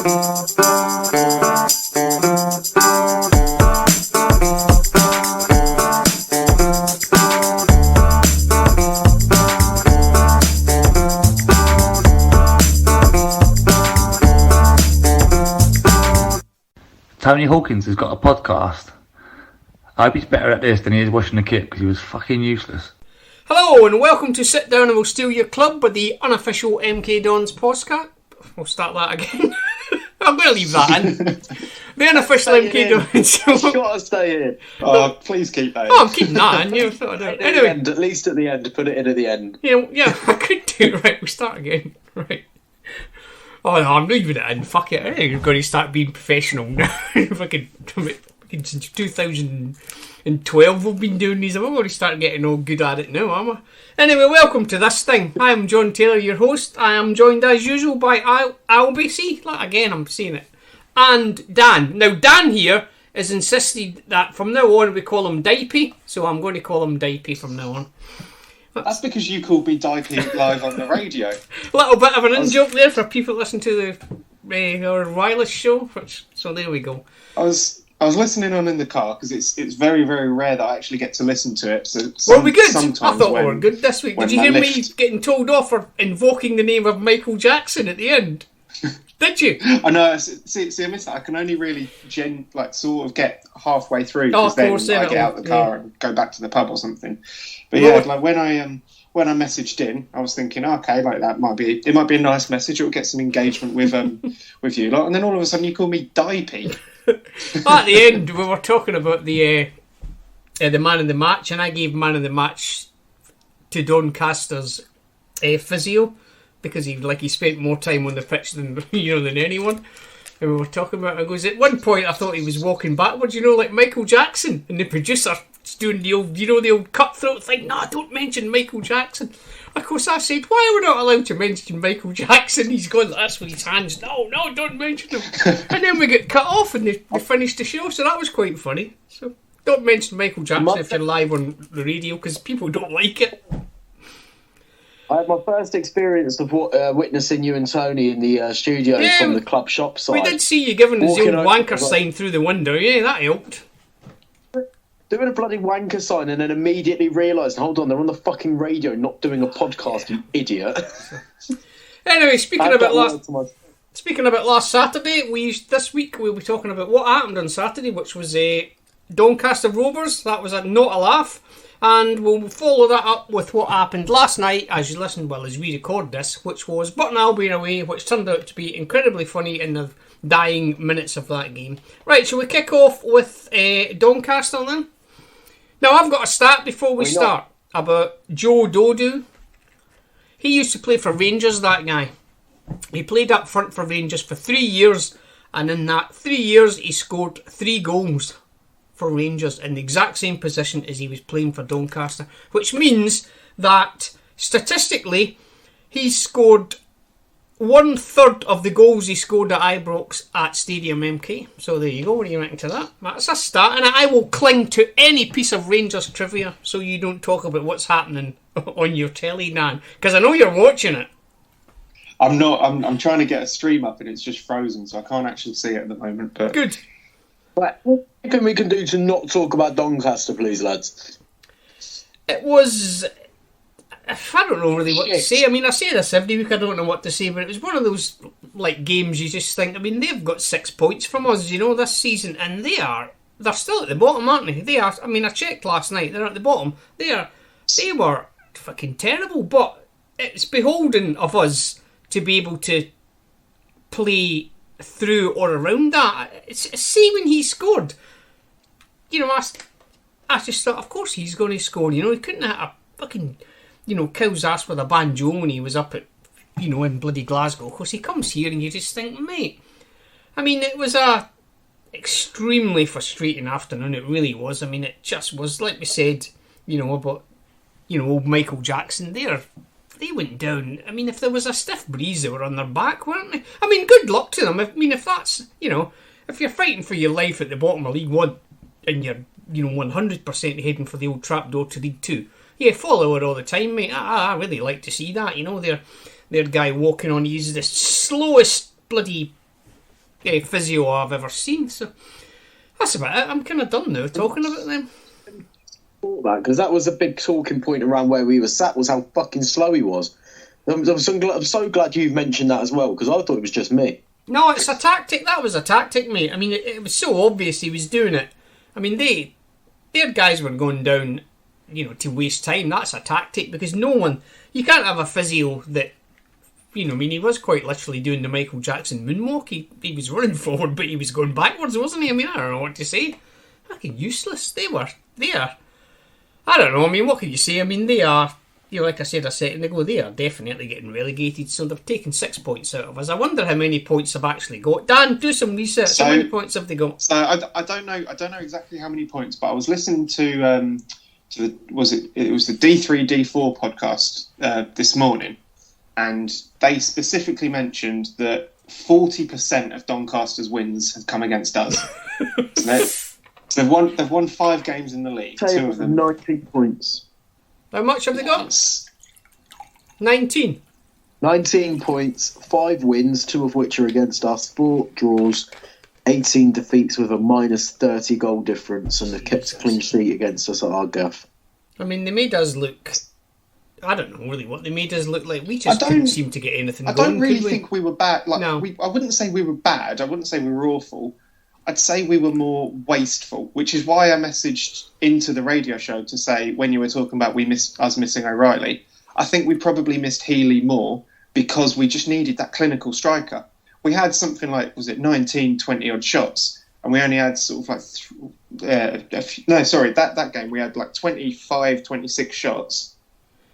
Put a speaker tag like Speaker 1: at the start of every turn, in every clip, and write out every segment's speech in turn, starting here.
Speaker 1: Tony Hawkins has got a podcast. I hope he's better at this than he is washing the kit, because he was fucking useless.
Speaker 2: Hello and welcome to Sit Down and We'll Steal Your Club with the unofficial MK Dons podcast. We'll start that again. I'm going to leave that in. The unofficial MK Dons.
Speaker 3: You've got to stay in. Oh, please keep that in.
Speaker 2: Oh, I'm keeping that in. Anyway,
Speaker 3: at least at the end. Put it in at the end.
Speaker 2: Yeah, I could do it. Right, we'll start again. Right. Oh no, I'm leaving it in. Fuck it. I think I'm going to start being professional now. Fucking since 2012 we've been doing these. I'm going to start getting all good at it now, am I? Anyway, welcome to this thing. I am John Taylor, your host. I am joined as usual by Alby. See, again, I'm saying it. And Dan. Now, Dan here has insisted that from now on we call him Dipey, so I'm going to call him Dipey from now on.
Speaker 3: That's because you called me Dipey live on the radio.
Speaker 2: A little bit of an in-joke there for people listening to the our wireless show. So there we go.
Speaker 3: I was listening on in the car because it's very, very rare that I actually get to listen to it. So
Speaker 2: were we good? I thought we were good this week. Did you hear me getting told off for invoking the name of Michael Jackson at the end? Did you?
Speaker 3: I know. See, I missed that. I can only really sort of get halfway through because then I get out the car and go back to the pub or something. But when I messaged in, I was thinking, okay, that might be a nice message. It will get some engagement with with you lot. And then all of a sudden, you call me Dipey.
Speaker 2: At the end, we were talking about the man of the match, and I gave man of the match to Doncaster's physio because he spent more time on the pitch than than anyone. And we were talking about it. I goes, at one point I thought he was walking backwards, like Michael Jackson, and the producer doing the old, the old cutthroat thing. No, don't mention Michael Jackson. Of course, I said, why are we not allowed to mention Michael Jackson? He's gone like this with his hands. No, don't mention him. And then we get cut off and they finished the show, so that was quite funny. So don't mention Michael Jackson if you're live on the radio, because people don't like it.
Speaker 4: I had my first experience of witnessing you and Tony in the studio from the club shop side.
Speaker 2: We did see you giving us the old wanker sign through the window. Yeah, that helped.
Speaker 4: Doing a bloody wanker sign and then immediately realised, hold on, they're on the fucking radio, not doing a podcast, you idiot.
Speaker 2: Anyway, speaking about last Saturday, this week we'll be talking about what happened on Saturday, which was Doncaster Rovers. That was not a laugh. And we'll follow that up with what happened last night as we record this, which was Burton Albion away, which turned out to be incredibly funny in the dying minutes of that game. Right, shall we kick off with Doncaster then? Now, I've got a stat before we start about Joe Dodu. He used to play for Rangers, that guy. He played up front for Rangers for 3 years, and in that 3 years he scored 3 goals for Rangers in the exact same position as he was playing for Doncaster, which means that statistically he scored 1/3 of the goals he scored at Ibrox at Stadium MK. So there you go. What do you reckon to that? That's a start, and I will cling to any piece of Rangers trivia so you don't talk about what's happening on your telly, Dan, because I know you're watching it.
Speaker 3: I'm not. I'm trying to get a stream up and it's just frozen, so I can't actually see it at the moment. But
Speaker 2: good.
Speaker 4: Right, what can we do to not talk about Doncaster, please, lads?
Speaker 2: It was... I don't know really what to say. I mean, I say this every week, I don't know what to say, but it was one of those games you just think, I mean, they've got 6 points from us, this season, and they're still at the bottom, aren't they? They are. I mean, I checked last night, they're at the bottom. They were fucking terrible, but it's beholden of us to be able to play through or around that. See, when he scored, I just thought, of course he's going to score. He couldn't have a fucking, cow's ass with a banjo when he was up at, in bloody Glasgow. Of course, he comes here and you just think, mate. I mean, it was a extremely frustrating afternoon. It really was. I mean, it just was, like we said, about, old Michael Jackson there. They went down. I mean, if there was a stiff breeze, they were on their back, weren't they? I mean, good luck to them. I mean, if that's, if you're fighting for your life at the bottom of League One and you're, 100% heading for the old trapdoor to League Two, yeah, follow it all the time, mate. I really like to see that. Their guy walking on, he's the slowest bloody physio I've ever seen. So that's about it. I'm kind of done now talking about them.
Speaker 4: Because that was a big talking point around where we were sat, was how fucking slow he was. I'm so glad you've mentioned that as well, because I thought it was just me.
Speaker 2: No, it's a tactic. That was a tactic, mate. I mean, it was so obvious he was doing it. I mean, their guys were going down, to waste time. That's a tactic, because you can't have a physio that, he was quite literally doing the Michael Jackson moonwalk. He was running forward, but he was going backwards, wasn't he? I mean, I don't know what to say. Fucking useless. They are. I don't know. I mean, what can you say? I mean, they are, like I said a second ago, they are definitely getting relegated. So they've taken 6 points out of us. I wonder how many points they've actually got. Dan, do some research. How many points have they got?
Speaker 3: So I don't know. I don't know exactly how many points, but I was listening to the D3 D4 podcast this morning, and they specifically mentioned that 40% of Doncaster's wins have come against us. So they've won 5 games in the league. 2 of them
Speaker 4: 19 points.
Speaker 2: How much have they got? 19.
Speaker 4: 19 points, 5 wins, 2 of which are against us, 4 draws, 18 defeats with a minus 30 goal difference, and they've kept a clean sheet against us at our gaff.
Speaker 2: I mean, they made us look... I don't know really what they made us look like. We just couldn't seem to get anything going.
Speaker 3: I don't really think we were bad.
Speaker 2: No.
Speaker 3: I wouldn't say we were bad. I wouldn't say we were awful. I'd say we were more wasteful, which is why I messaged into the radio show to say, when you were talking about us missing O'Reilly, I think we probably missed Healy more because we just needed that clinical striker. We had something like, 19, 20 odd shots, and we only had sort of that game we had like 25, 26 shots.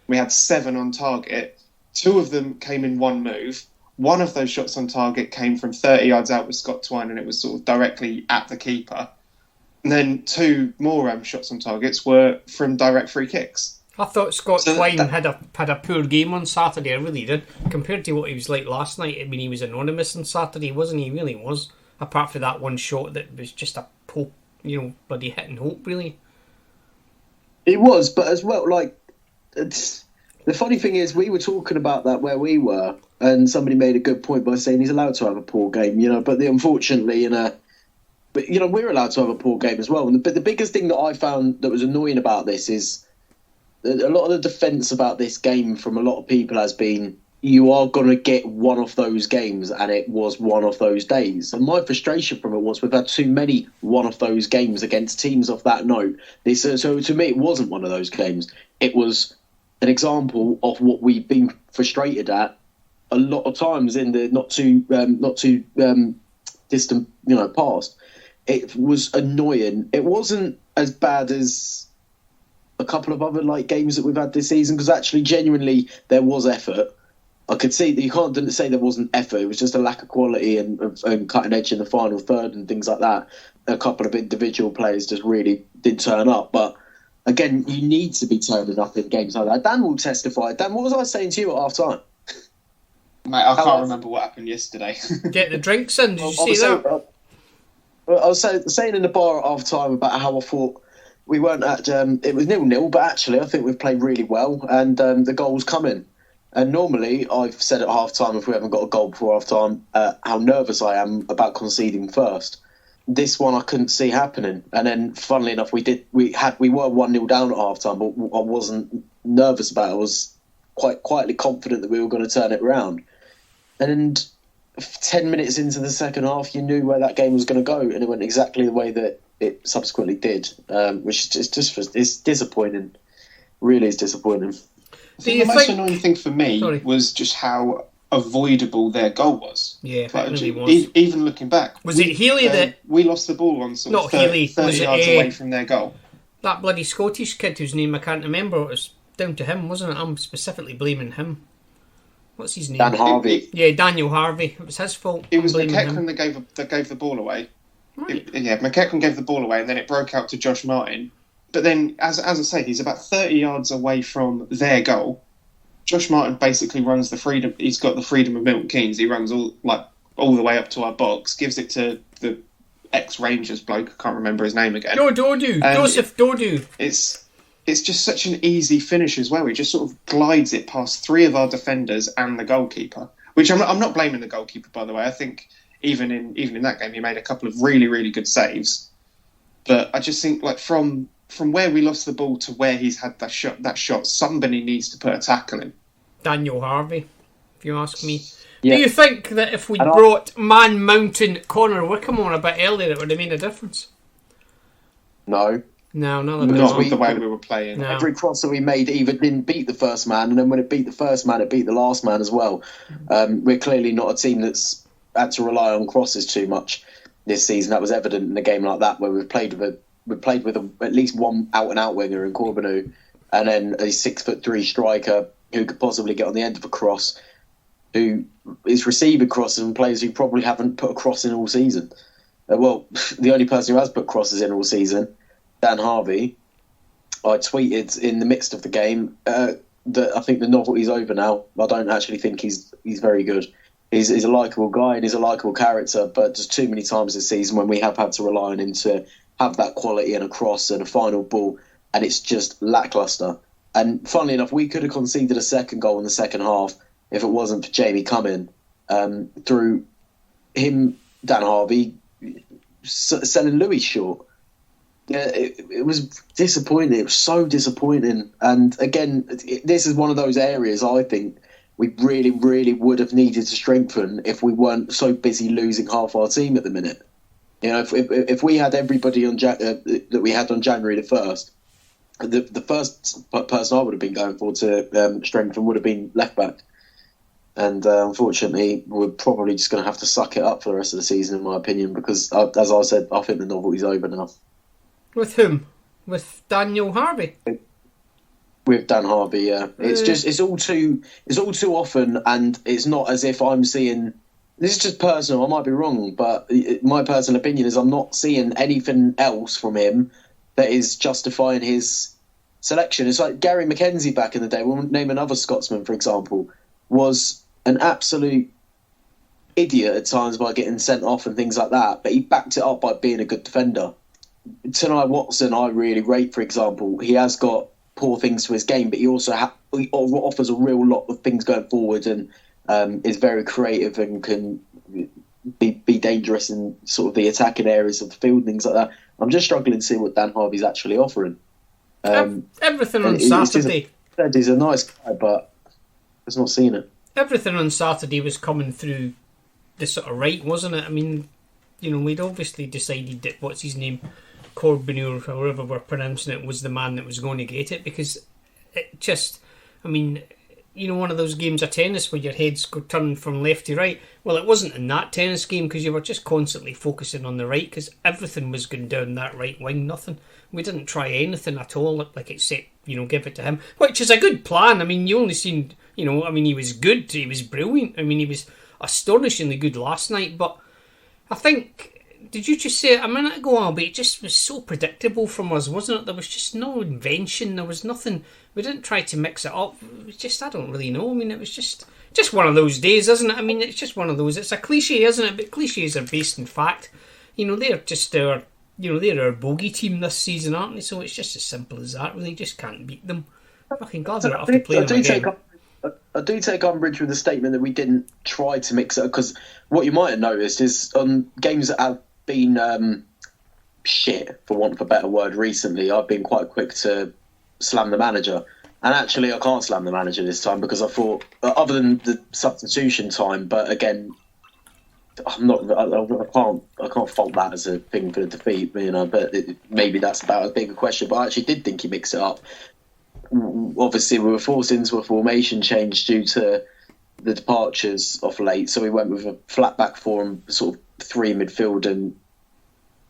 Speaker 3: We had 7 on target. 2 of them came in one move. One of those shots on target came from 30 yards out with Scott Twine, and it was sort of directly at the keeper. And then 2 more shots on targets were from direct free kicks.
Speaker 2: I thought Scott Twine had a poor game on Saturday. I really did, compared to what he was like last night. I mean, he was anonymous on Saturday, wasn't he? He really was. Apart from that one shot that was just a hope, bloody hit and hope, really.
Speaker 4: It was, but as well, the funny thing is, we were talking about that where we were, and somebody made a good point by saying he's allowed to have a poor game, but unfortunately, we're allowed to have a poor game as well. But the biggest thing that I found that was annoying about this is that a lot of the defence about this game from a lot of people has been, you are going to get one of those games, and it was one of those days. And my frustration from it was we've had too many one of those games against teams of that note. So to me, it wasn't one of those games. It was an example of what we've been frustrated at a lot of times in the not too distant past. It was annoying. It wasn't as bad as a couple of other games that we've had this season, because actually genuinely there was effort. I could see that you can't say there wasn't effort. It was just a lack of quality and cutting edge in the final third and things like that. A couple of individual players just really did turn up, but again, you need to be turning up in games like that. Dan will testify. Dan, what was I saying to you at half time?
Speaker 3: Mate, I can't remember what happened yesterday.
Speaker 2: Get the drinks in. Did you see that?
Speaker 4: I was saying in the bar at half time about how I thought we weren't at. It was 0-0, but actually I think we've played really well, and the goal's coming. And normally I've said at half time, if we haven't got a goal before half time, how nervous I am about conceding first. This one I couldn't see happening, and then funnily enough we were 1-0 down at half time, but I wasn't nervous about it. I was quite quietly confident that we were going to turn it around. And 10 minutes into the second half, you knew where that game was going to go, and it went exactly the way that it subsequently did, which is it's disappointing. Really is disappointing.
Speaker 3: The most annoying thing for me was just how avoidable their goal was.
Speaker 2: Yeah, it really was.
Speaker 3: Even looking back,
Speaker 2: was it Healy that
Speaker 3: we lost the ball on sort of 30 yards away from their goal?
Speaker 2: That bloody Scottish kid whose name I can't remember. It was down to him, wasn't it? I'm specifically blaming him. What's his name?
Speaker 4: Dan Harvey.
Speaker 2: Yeah, Daniel Harvey. It was his fault.
Speaker 3: It was McEachran that gave the ball away.
Speaker 2: Right.
Speaker 3: McEachran gave the ball away, and then it broke out to Josh Martin. But then, as I say, he's about 30 yards away from their goal. Josh Martin basically runs the freedom. He's got the freedom of Milton Keynes. He runs all the way up to our box, gives it to the ex-Rangers bloke. I can't remember his name again.
Speaker 2: Joseph Dodu.
Speaker 3: It's just such an easy finish as well. He just sort of glides it past 3 of our defenders and the goalkeeper. Which I'm not blaming the goalkeeper, by the way. I think even in that game, he made a couple of really, really good saves. But I just think, like, from where we lost the ball to where he's had that shot, somebody needs to put a tackle in.
Speaker 2: Daniel Harvey, if you ask me.
Speaker 4: Yeah.
Speaker 2: Do you think that if we brought man-mountain Connor Wickham on a bit earlier, it would have made a difference?
Speaker 4: No.
Speaker 2: No,
Speaker 3: not the way we were playing.
Speaker 4: No. Every cross that we made either didn't beat the first man, and then when it beat the first man, it beat the last man as well. We're clearly not a team that's had to rely on crosses too much this season. That was evident in a game like that, where we played with at least one out-and-out winger in Corbinu, and then a 6'3" striker who could possibly get on the end of a cross, who is receiving crosses from players who probably haven't put a cross in all season. Well, the only person who has put crosses in all season, Dan Harvey. I tweeted in the midst of the game that I think the novelty's over now. I don't actually think he's very good. He's a likeable guy and he's a likeable character, but just too many times this season when we have had to rely on him to have that quality and a cross and a final ball, and it's just lacklustre. And funnily enough, we could have conceded a second goal in the second half if it wasn't for Jamie coming through him, Dan Harvey, selling Louis short. Yeah, it was disappointing. It was so disappointing. And again, this is one of those areas I think we really, really would have needed to strengthen if we weren't so busy losing half our team at the minute. You know, if we had everybody on that we had on January the 1st, the first person I would have been going for to strengthen would have been left back. And unfortunately, we're probably just going to have to suck it up for the rest of the season, in my opinion, because, as I said, I think the novelty's over now.
Speaker 2: With whom? With Daniel Harvey?
Speaker 4: With Dan Harvey, yeah. It's all too often, and it's not as if I'm seeing. This is just personal. I might be wrong, but my personal opinion is I'm not seeing anything else from him that is justifying his selection. It's like Gary McKenzie back in the day. We'll name another Scotsman, for example, was an absolute idiot at times by getting sent off and things like that, but he backed it up by being a good defender. Tonight Watson, I really rate, for example. He has got poor things to his game, but he also he offers a real lot of things going forward and is very creative and can be dangerous in sort of the attacking areas of the field, things like that. I'm just struggling to see what Dan Harvey's actually offering.
Speaker 2: Everything on Saturday.
Speaker 4: He's a nice guy, but I was not seeing it.
Speaker 2: Everything on Saturday was coming through the sort of right, wasn't it? I mean, you know, we'd obviously decided that, what's his name, Corbin, or however we're pronouncing it, was the man that was going to get it, because it just, I mean, you know, one of those games of tennis where your head's turning from left to right. Well, it wasn't in that tennis game because you were just constantly focusing on the right because everything was going down that right wing, nothing. We didn't try anything at all, like except, you know, give it to him, which is a good plan. I mean, you only seen, you know, I mean, he was good, he was brilliant. I mean, he was astonishingly good last night, but I think, did you just say it a minute ago, Alby? It just was so predictable from us, wasn't it? There was just no invention. There was nothing. We didn't try to mix it up. It was just, I don't really know. I mean, it was just one of those days, isn't it? I mean, it's just one of those. It's a cliche, isn't it? But cliches are based in fact. You know, they're just our, you know, they're our bogey team this season, aren't they? So it's just as simple as that. Really, just can't beat them. Fucking glad they're off to play them again.
Speaker 4: I do take umbrage with the statement that we didn't try to mix it up, because what you might have noticed is on games that have been shit, for want of a better word, recently, I've been quite quick to slam the manager. And actually, I can't slam the manager this time because I thought, other than the substitution time, but again, I can't fault that as a thing for the defeat, you know. But maybe that's about as big a question. But I actually did think he mixed it up. Obviously, we were forced into a formation change due to the departures off late, so we went with a flat back form, sort of three midfield and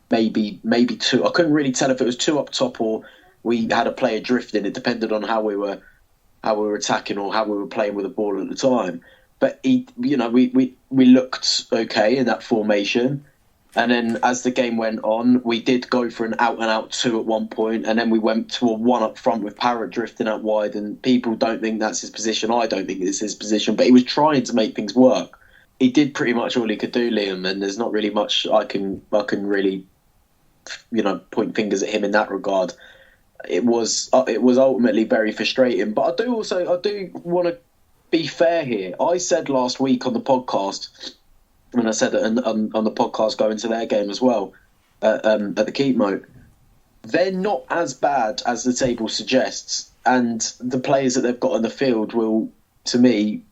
Speaker 4: maybe two. I couldn't really tell if it was two up top or we had a player drifting. It depended on how we were attacking or how we were playing with the ball at the time. But we looked okay in that formation. And then as the game went on, we did go for an out-and-out two at one point, and then we went to a one up front with Parrott drifting out wide, and people don't think that's his position. I don't think it's his position, but he was trying to make things work. He did pretty much all he could do, Liam, and there's not really much I can really, you know, point fingers at him in that regard. It was ultimately very frustrating, but I do want to be fair here. I said last week on the podcast and I said it on the podcast going to their game as well, at the Keep Moat, they're not as bad as the table suggests, and the players that they've got on the field will, to me,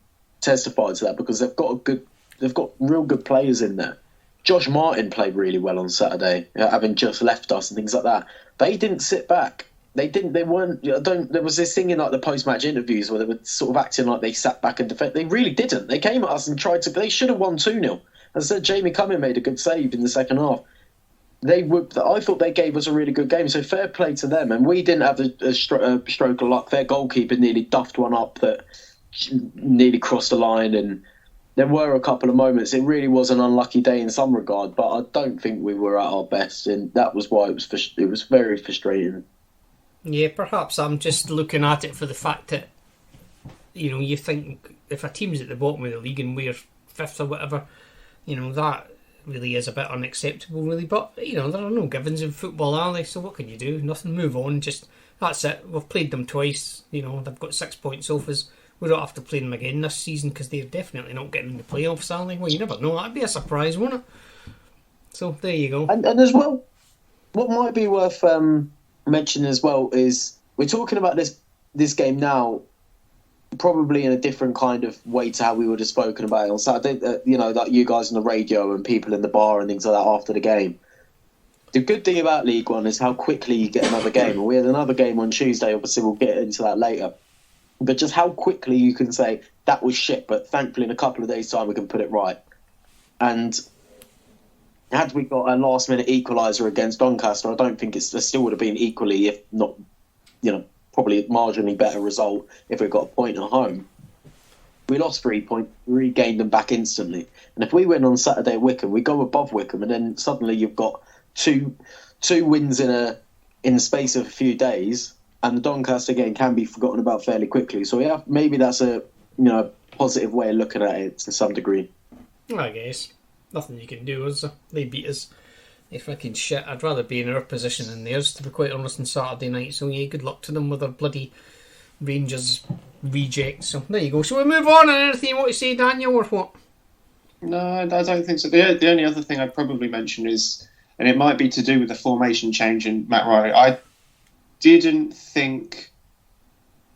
Speaker 4: testify to that, because they've got real good players in there. Josh Martin played really well on Saturday, having just left us and things like that. They didn't sit back. They weren't. There was this thing in like the post-match interviews where they were sort of acting like they sat back and defended. They really didn't. They came at us and tried to. They should have won 2-0. As I said, Jamie Cumming made a good save in the second half. I thought they gave us a really good game, so fair play to them. And we didn't have a stroke of luck. Their goalkeeper nearly duffed one up that nearly crossed the line, and there were a couple of moments. It really was an unlucky day in some regard, but I don't think we were at our best, and that was why it was very frustrating.
Speaker 2: Yeah, perhaps I'm just looking at it for the fact that, you think if a team's at the bottom of the league and we're fifth or whatever, that really is a bit unacceptable, really. But, there are no givens in football, are they? So what can you do? Nothing. Move on. Just, that's it. We've played them twice. They've got 6 points off us. We don't have to play them again this season because they're definitely not getting in the playoffs, are they? Well, you never know. That'd be a surprise, wouldn't it? So, there you go.
Speaker 4: And as well, what might be worth mentioning as well is we're talking about this game now probably in a different kind of way to how we would have spoken about it on Saturday. Like you guys on the radio and people in the bar and things like that after the game. The good thing about League One is how quickly you get another game. And we had another game on Tuesday. Obviously, we'll get into that later. But just how quickly you can say, that was shit, but thankfully in a couple of days' time we can put it right. And had we got a last-minute equaliser against Doncaster, I don't think it still would have been equally, if not, probably a marginally better result if we got a point at home. We lost 3 points, regained them back instantly. And if we win on Saturday at Wycombe, we go above Wycombe, and then suddenly you've got two wins in the space of a few days, and the Doncaster game can be forgotten about fairly quickly. So yeah, maybe that's a positive way of looking at it to some degree.
Speaker 2: I guess nothing you can do, is there? They beat us. They fucking shit. I'd rather be in our position than theirs, to be quite honest, on Saturday night. So yeah, good luck to them with their bloody Rangers rejects. So there you go. Shall we move on? And anything you want to say, Daniel, or what?
Speaker 3: No, I don't think so. The only other thing I'd probably mention is, and it might be to do with the formation change in Matt Riley, I didn't think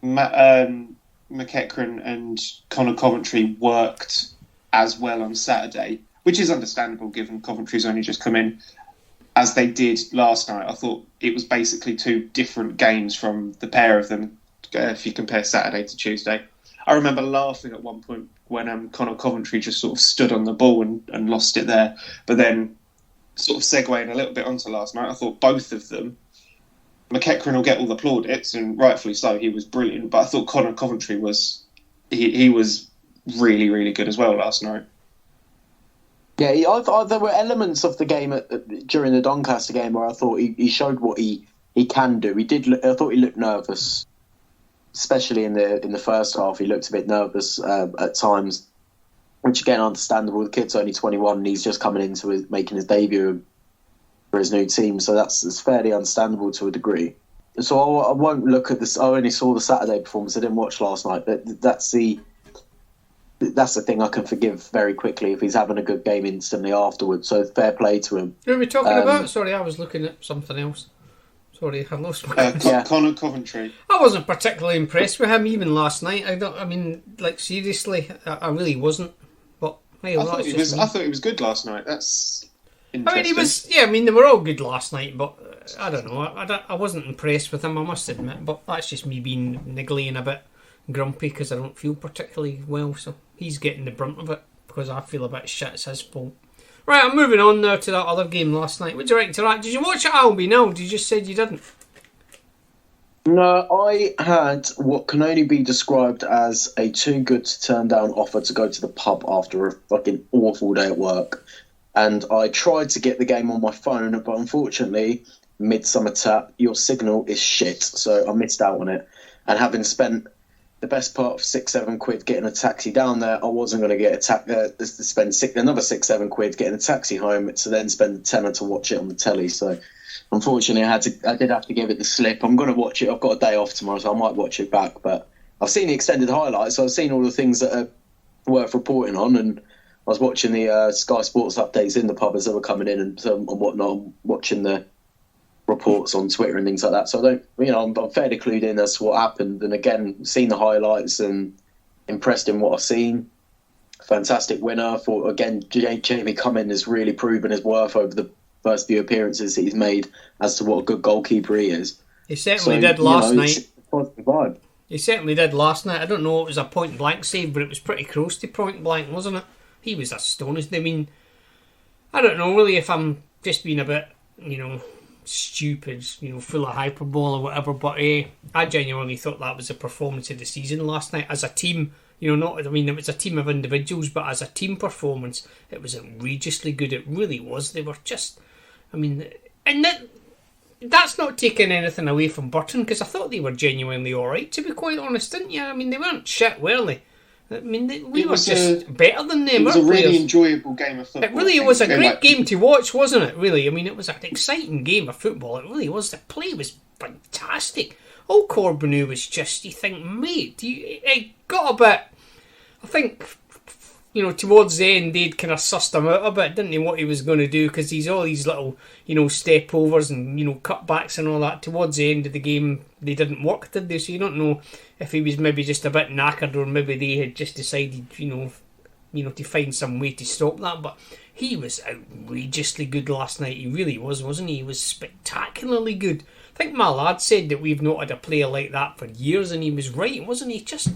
Speaker 3: McEachran and Connor Coventry worked as well on Saturday, which is understandable given Coventry's only just come in, as they did last night. I thought it was basically 2 different games from the pair of them, if you compare Saturday to Tuesday. I remember laughing at one point when Connor Coventry just sort of stood on the ball and lost it there. But then, sort of segueing a little bit onto last night, I thought both of them, McEachran will get all the plaudits, and rightfully so, he was brilliant. But I thought Connor Coventry was really, really good as well last night.
Speaker 4: Yeah, there were elements of the game during the Doncaster game where I thought he showed what he can do. I thought he looked nervous, especially in the first half. He looked a bit nervous at times, which again, understandable. The kid's only 21 and he's just coming into making his debut for his new team, so it's fairly understandable to a degree. So I won't look at this. I only saw the Saturday performance. I didn't watch last night. That's the thing I can forgive very quickly if he's having a good game instantly afterwards. So fair play to him.
Speaker 2: Who are we talking about? Sorry, I was looking at something else. Sorry, I lost my...
Speaker 3: Connor Coventry.
Speaker 2: I wasn't particularly impressed with him even last night. Seriously, I really wasn't. But hey,
Speaker 3: I thought he was good last night. That's interesting.
Speaker 2: He was. Yeah, they were all good last night, but I don't know. I wasn't impressed with him, I must admit. But that's just me being niggly and a bit grumpy because I don't feel particularly well. So he's getting the brunt of it because I feel a bit shit. It's his fault. Right, I'm moving on now to that other game last night. Would you like to write? Did you watch it, Alby? No, you just said you didn't.
Speaker 4: No, I had what can only be described as a too good to turn down offer to go to the pub after a fucking awful day at work. And I tried to get the game on my phone, but unfortunately, Midsummer Tap, your signal is shit. So I missed out on it. And having spent the best part of £6-7 getting a taxi down there, I wasn't going to spend another £6-7 getting a taxi home to then spend a tenner to watch it on the telly. So unfortunately, I did have to give it the slip. I'm going to watch it. I've got a day off tomorrow, so I might watch it back. But I've seen the extended highlights. So I've seen all the things that are worth reporting on, and was watching the Sky Sports updates in the pub as they were coming in and whatnot, watching the reports on Twitter and things like that. So I'm fairly clued in as to what happened. And again, seen the highlights and impressed in what I've seen. Fantastic winner. For again, Jamie Cumming has really proven his worth over the first few appearances that he's made as to what a good goalkeeper he is.
Speaker 2: He certainly did last night.
Speaker 4: It's a positive vibe.
Speaker 2: He certainly did last night. I don't know if it was a point blank save, but it was pretty close to point blank, wasn't it? He was astonished. I mean, I don't know really if I'm just being a bit, stupid, full of hyperbole or whatever, but I genuinely thought that was a performance of the season last night as a team. It was a team of individuals, but as a team performance, it was outrageously good. It really was. They were just, and that's not taking anything away from Burton, because I thought they were genuinely alright, to be quite honest, didn't you? I mean, they weren't shit, were they? We were just better than them.
Speaker 3: It was a really enjoyable game of football.
Speaker 2: It really was a great game to watch, wasn't it, really? I mean, it was an exciting game of football. It really was. The play was fantastic. Old Corbeanu was just, you think, mate, it got a bit, I think, towards the end, they'd kind of sussed him out a bit, didn't they, what he was going to do, because he's all these little, step overs and, cutbacks and all that. Towards the end of the game, they didn't work, did they? So you don't know if he was maybe just a bit knackered, or maybe they had just decided, to find some way to stop that. But he was outrageously good last night. He really was, wasn't he? He was spectacularly good. I think my lad said that we've not had a player like that for years, and he was right, wasn't he? Just,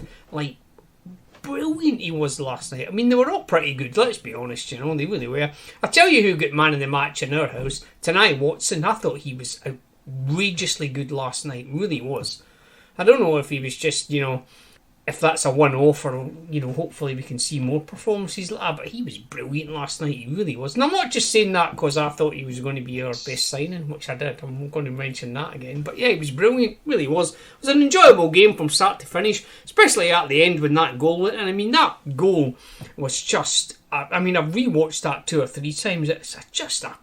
Speaker 2: brilliant he was last night. I mean, they were all pretty good, let's be honest, they really were. I'll tell you who got man of the match in our house, Tanai Watson. I thought he was outrageously good last night, really was. I don't know if he was just, if that's a one-off, or, hopefully we can see more performances like that, but he was brilliant last night, he really was. And I'm not just saying that because I thought he was going to be our best signing, which I did. I'm going to mention that again. But yeah, he was brilliant, really was. It was an enjoyable game from start to finish, especially at the end when that goal, and I mean, that goal was just, I've rewatched that 2 or 3 times. It's just a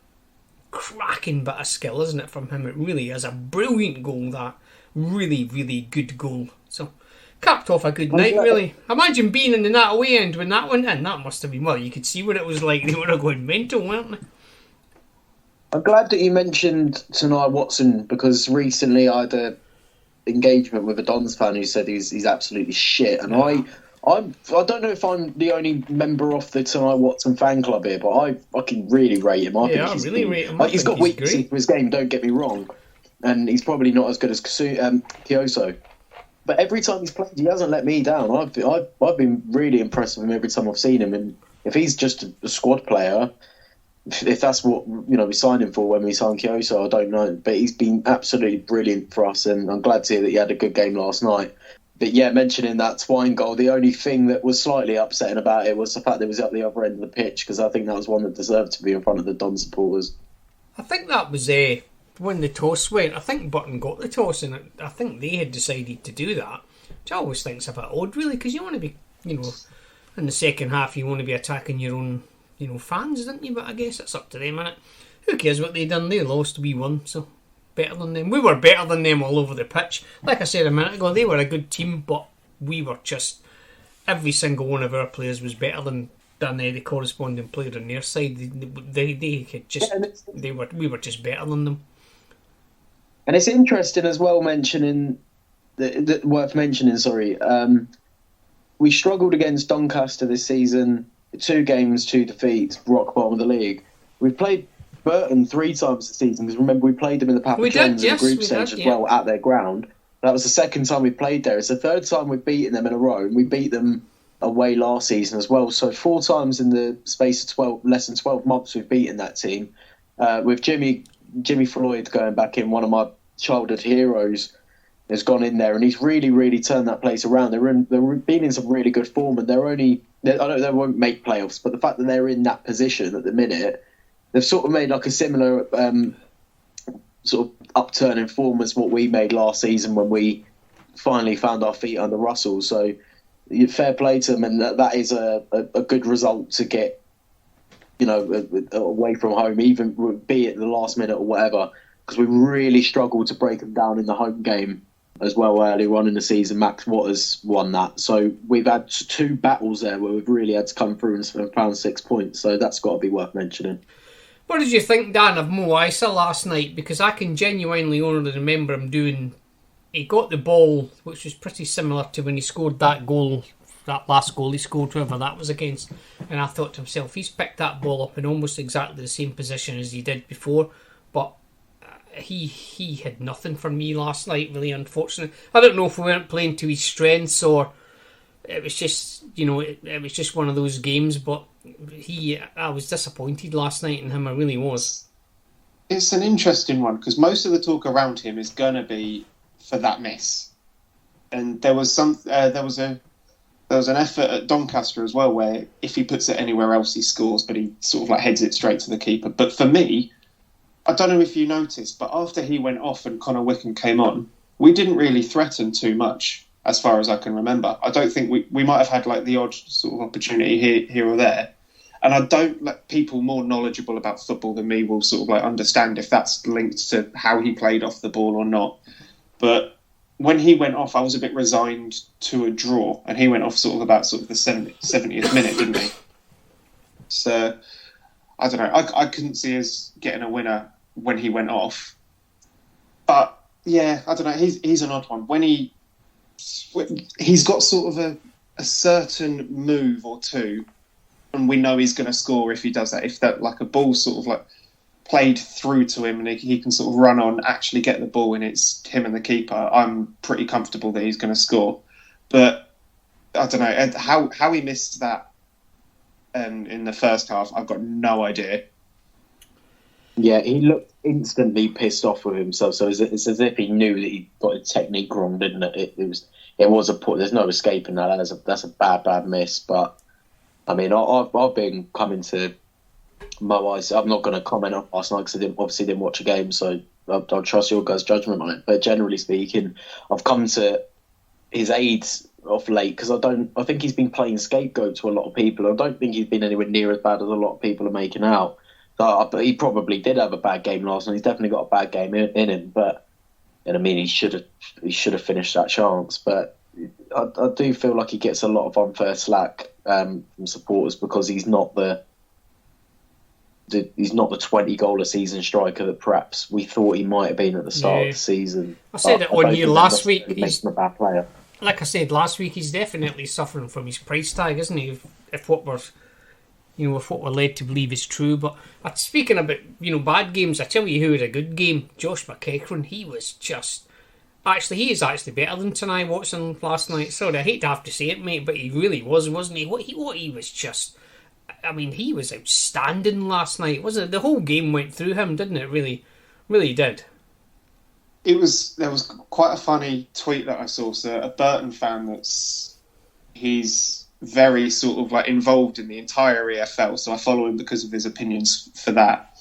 Speaker 2: cracking bit of skill, isn't it, from him? It really is a brilliant goal, that. Really, really good goal. So, capped off a good night, really. Imagine being in the net away end when that went in. That must have been, well, you could see what it was like. They were going mental, weren't they?
Speaker 4: I'm glad that you mentioned Tanai Watson, because recently I had an engagement with a Dons fan who said he's absolutely shit. And I don't know if I'm the only member of the Tanai Watson fan club here, but I fucking really rate him. I really rate him. He's got weaknesses to his game, don't get me wrong. And he's probably not as good as Kyoso. But every time he's played, he hasn't let me down. I've been really impressed with him every time I've seen him. And if he's just a squad player, if that's what we signed him for when we signed Kyoso, I don't know. But he's been absolutely brilliant for us, and I'm glad to hear that he had a good game last night. But yeah, mentioning that Twine goal, the only thing that was slightly upsetting about it was the fact that it was at the other end of the pitch, because I think that was one that deserved to be in front of the Don supporters.
Speaker 2: I think that was when the toss went. I think Burton got the toss, and I think they had decided to do that, which I always think is a bit odd, really, because you want to be, in the second half, you want to be attacking your own, fans, don't you? But I guess it's up to them, innit? Who cares what they done? They lost, we won, so better than them. We were better than them all over the pitch. Like I said a minute ago, they were a good team, but we were just, every single one of our players was better than the corresponding player on their side. They had just, we were just better than them.
Speaker 4: And it's interesting as well, worth mentioning, we struggled against Doncaster this season, 2 games, 2 defeats, rock bottom of the league. We've played Burton 3 times this season, because remember we played them in the Papa John's in the group stage as well at their ground. That was the 2nd time we played there. It's the 3rd time we've beaten them in a row, and we beat them away last season as well. So 4 times in the space of less than 12 months we've beaten that team. With Jimmy Floyd going back in, one of my childhood heroes, has gone in there, and he's really, really turned that place around. They've been in some really good form, and I know they won't make playoffs, but the fact that they're in that position at the minute, they've sort of made like a similar sort of upturn in form as what we made last season when we finally found our feet under Russell. So fair play to them, and that is a good result to get, away from home, even be it the last minute or whatever, because we really struggled to break them down in the home game. as well earlier on in the season. Max Waters won that. So we've had 2 battles there where we've really had to come through and found 6 points. So that's got to be worth mentioning.
Speaker 2: What did you think, Dan, of Mo Isa last night? Because I can genuinely only remember him doing... He got the ball, which was pretty similar to when he scored that goal, that last goal he scored, whoever that was against. And I thought to myself, he's picked that ball up in almost exactly the same position as he did before. But he had nothing for me last night, really, unfortunately. I don't know if we weren't playing to his strengths or it was just, it was just one of those games. But I was disappointed last night in him, I really was.
Speaker 3: It's an interesting one because most of the talk around him is going to be for that miss, and there was an effort at Doncaster as well where if he puts it anywhere else he scores, but he sort of like heads it straight to the keeper. But for me, I don't know if you noticed, but after he went off and Connor Wickham came on, we didn't really threaten too much as far as I can remember. I don't think we might have had like the odd sort of opportunity here or there. And I don't let people more knowledgeable about football than me will sort of like understand if that's linked to how he played off the ball or not. But when he went off, I was a bit resigned to a draw, and he went off sort of the 70th minute, didn't he? So I don't know. I couldn't see us getting a winner when he went off. But yeah, I don't know. He's an odd one. When he's got sort of a certain move or two, and we know he's going to score if he does that. If that like a ball sort of like played through to him and he can sort of run on, actually get the ball, and it's him and the keeper, I'm pretty comfortable that he's going to score. But I don't know how he missed that in the first half. I've got no idea.
Speaker 4: Yeah, he looked instantly pissed off with himself. So it's as if he knew that he got his technique wrong, didn't it? It was a put. There's no escaping that. That's a bad miss. But I mean, I've been coming to Mo Isa. I'm not going to comment on last night because I didn't watch a game, so I'll trust your guys' judgment on it. But generally speaking, I've come to his aid of late because I think he's been playing scapegoat to a lot of people. I don't think he's been anywhere near as bad as a lot of people are making out. But he probably did have a bad game last night. He's definitely got a bad game in him. But and I mean, he should have finished that chance. But I do feel like he gets a lot of unfair slack from supporters because he's not the 20 goal a season striker that perhaps we thought he might have been at the start of the season.
Speaker 2: I said it on here last week.
Speaker 4: He's a bad player.
Speaker 2: Like I said last week, he's definitely suffering from his price tag, isn't he? If what we're led to believe is true. But speaking about bad games, I tell you who had a good game. Josh McEachran. He was just he is actually better than Tanai Watson last night. Sorry, I hate to have to say it, mate, but he really was, wasn't he? What he was just. I mean, he was outstanding last night, wasn't it? The whole game went through him, didn't it? Really, really did.
Speaker 3: There was quite a funny tweet that I saw. So a Burton fan he's very sort of like involved in the entire EFL, so I follow him because of his opinions for that.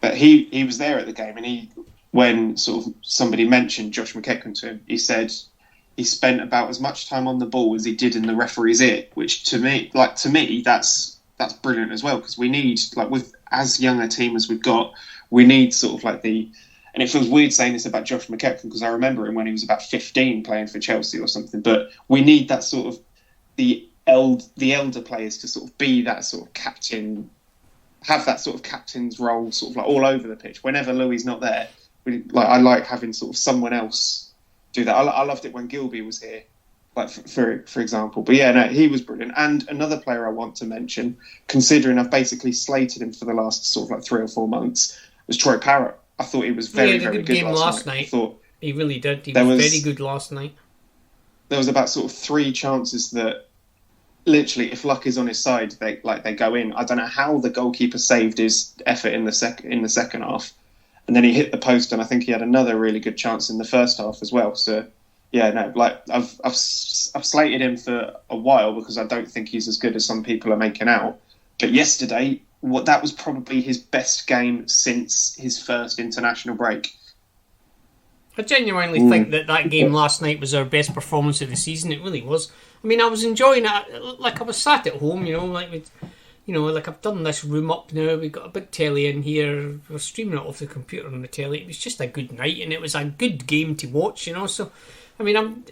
Speaker 3: But he was there at the game, and when sort of somebody mentioned Josh McEachran to him, he said he spent about as much time on the ball as he did in the referee's ear, which to me that's brilliant as well, because we need, like, with as young a team as we've got, we need sort of like and it feels weird saying this about Josh McEachran because I remember him when he was about 15 playing for Chelsea or something, but we need that sort of the elder players to sort of be that sort of captain, have that sort of captain's role sort of like all over the pitch. Whenever Louis not there, I like having sort of someone else do that. I loved it when Gilby was here, like for example. But yeah, no, he was brilliant. And another player I want to mention, considering I've basically slated him for the last sort of like 3 or 4 months, was Troy Parrott. I thought he was very good
Speaker 2: game last night. I thought he really did. He was very good last night.
Speaker 3: There was about sort of 3 chances that literally, if luck is on his side, they go in. I don't know how the goalkeeper saved his effort in the second half, and then he hit the post. And I think he had another really good chance in the first half as well. So yeah, no, like I've slated him for a while because I don't think he's as good as some people are making out. But yesterday, that was probably his best game since his first international break.
Speaker 2: I genuinely think that game last night was our best performance of the season. It really was. I mean, I was enjoying it. Like I was sat at home, like I've done this room up now. We've got a big telly in here. We're streaming it off the computer on the telly. It was just a good night, and it was a good game to watch. So I mean,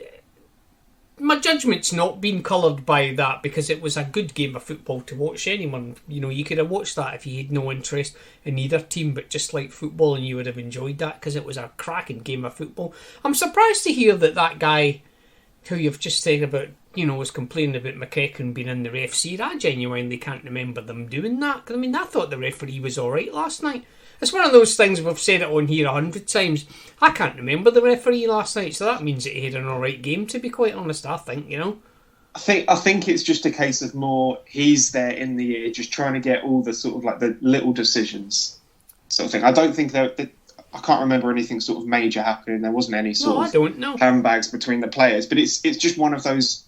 Speaker 2: my judgment's not been coloured by that because it was a good game of football to watch. Anyone, you could have watched that if you had no interest in either team but just like football, and you would have enjoyed that because it was a cracking game of football. I'm surprised to hear that guy who you've just said about, was complaining about McEachran being in the ref seat. I genuinely can't remember them doing that. Because, I thought the referee was alright last night. It's one of those things, we've said it on here 100 times. I can't remember the referee last night, so that means that he had an alright game, to be quite honest, I think,
Speaker 3: I think it's just a case of more, he's there in the ear, just trying to get all the sort of like the little decisions sort of thing. I don't think I can't remember anything sort of major happening. There wasn't any sort of handbags between the players, but it's just one of those,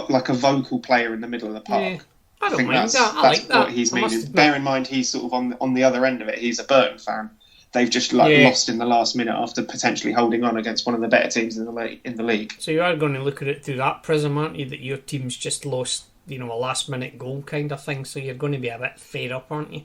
Speaker 3: like a vocal player in the middle of the park.
Speaker 2: Yeah. I don't mind that. I like that.
Speaker 3: That's what he's meaning. Bear in mind, he's sort of on the other end of it. He's a Burton fan. They've just lost in the last minute after potentially holding on against one of the better teams in the league.
Speaker 2: So you are going to look at it through that prism, aren't you? That your team's just lost, a last minute goal kind of thing. So you're going to be a bit fed up, aren't you?